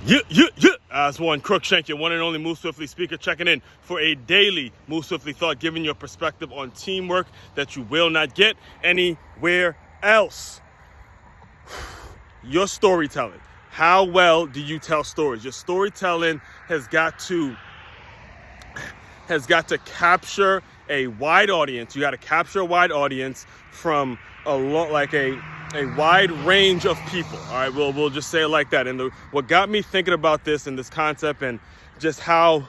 Aswand Cruickshank, your one and only Move Swiftly speaker, checking in for a daily Move Swiftly thought, giving you a perspective on teamwork that you will not get anywhere else. Your storytelling. How well do you tell stories? Your storytelling has got to capture a wide audience. You got to capture a wide audience from a wide range of people. All right, we'll just say it like that. And what got me thinking about this and this concept and just how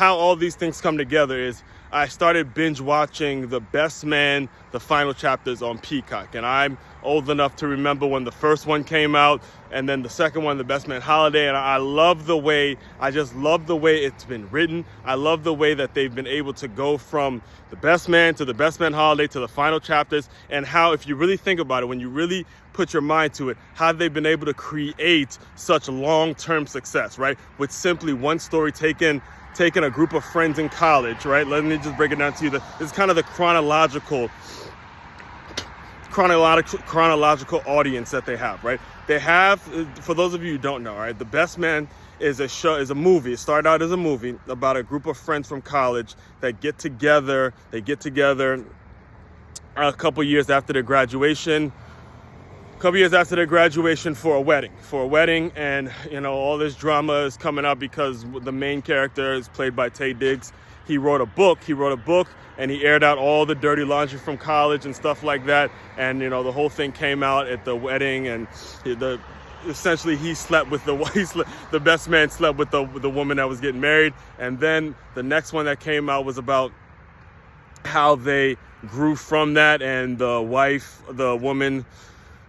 all these things come together is I started binge watching The Best Man, the final chapters on Peacock. And I'm old enough to remember when the first one came out and then the second one, The Best Man Holiday. And I just love the way it's been written. I love the way that they've been able to go from The Best Man to The Best Man Holiday to the final chapters, and how, if you really think about it, when you really put your mind to it, how they've been able to create such long-term success, right? With simply one story taking a group of friends in college, right? Let me just break it down to you. This is kind of the chronological audience that they have, right? They have, for those of you who don't know, right, The Best Man is a movie. It started out as a movie about a group of friends from college that get together. They get together a couple years after their graduation. For a wedding, and all this drama is coming up because the main character is played by Taye Diggs. He wrote a book, and he aired out all the dirty laundry from college and stuff like that. And the whole thing came out at the wedding, and essentially he slept with the best man slept with the woman that was getting married. And then the next one that came out was about how they grew from that, and the woman,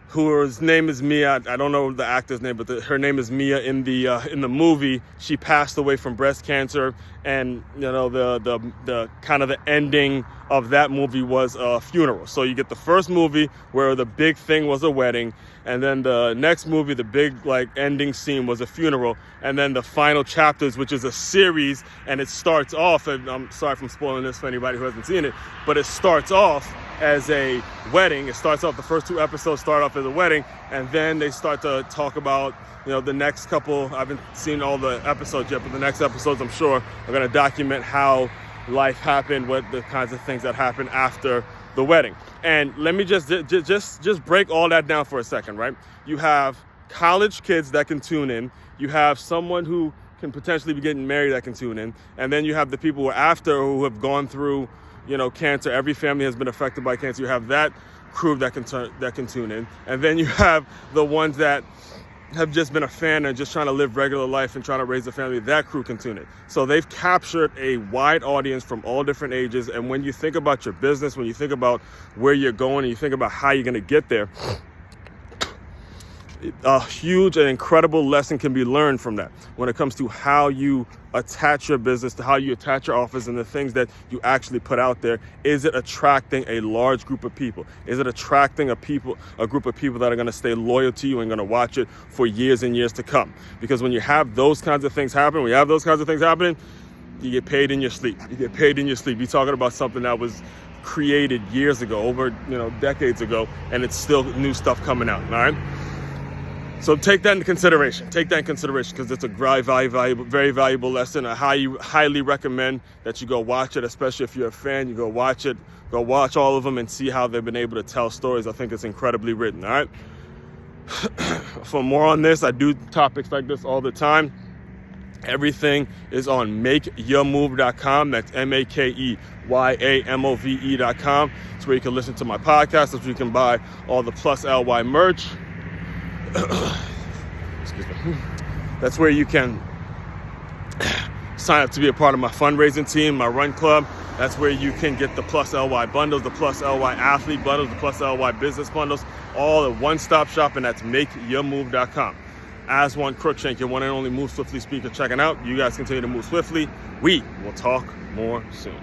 whose name is Mia. I don't know the actor's name, but her name is Mia in the movie. She passed away from breast cancer, and the kind of the ending of that movie was a funeral. So you get the first movie where the big thing was a wedding, and then the next movie, the big ending scene was a funeral, and then the final chapters, which is a series, and it starts off. And I'm sorry if I'm spoiling this for anybody who hasn't seen it, but it starts off as a wedding. It starts off, the first two episodes start off as a wedding, and then they start to talk about the next couple. I haven't seen all the episodes yet, but the next episodes, I'm sure, are going to document how life happened, what the kinds of things that happened after the wedding. And let me just break all that down for a second, right? You have college kids that can tune in. You have someone who can potentially be getting married that can tune in. And then you have the people who have gone through cancer. Every family has been affected by cancer. You have that crew that can tune in. And then you have the ones that have just been a fan and just trying to live regular life and trying to raise a family. That crew can tune in. So they've captured a wide audience from all different ages. And when you think about your business, when you think about where you're going, and you think about how you're going to get there, a huge and incredible lesson can be learned from that when it comes to how you attach your business, to how you attach your office, and the things that you actually put out there. Is it attracting a large group of people? Is it attracting a group of people that are going to stay loyal to you and going to watch it for years and years to come? Because when you have those kinds of things happen, you get paid in your sleep. You're talking about something that was created years ago, over decades ago, and it's still new stuff coming out. All right. So take that into consideration. Because it's a very valuable lesson. I highly recommend that you go watch it, especially if you're a fan. You go watch it. Go watch all of them and see how they've been able to tell stories. I think it's incredibly written. All right. For more on this, I do topics like this all the time. Everything is on makeyourmove.com. That's makeymove.com. It's where you can listen to my podcast. That's where you can buy all the Plus LY merch. Excuse me. That's where you can sign up to be a part of my fundraising team, my run club. That's where you can get the Plus LY bundles, the Plus LY athlete bundles, the Plus LY business bundles, all at one-stop shop, and that's makeyourmove.com. Aswand Cruickshank, your one and only Move Swiftly speaker, checking out. You guys continue to move swiftly. We will talk more soon.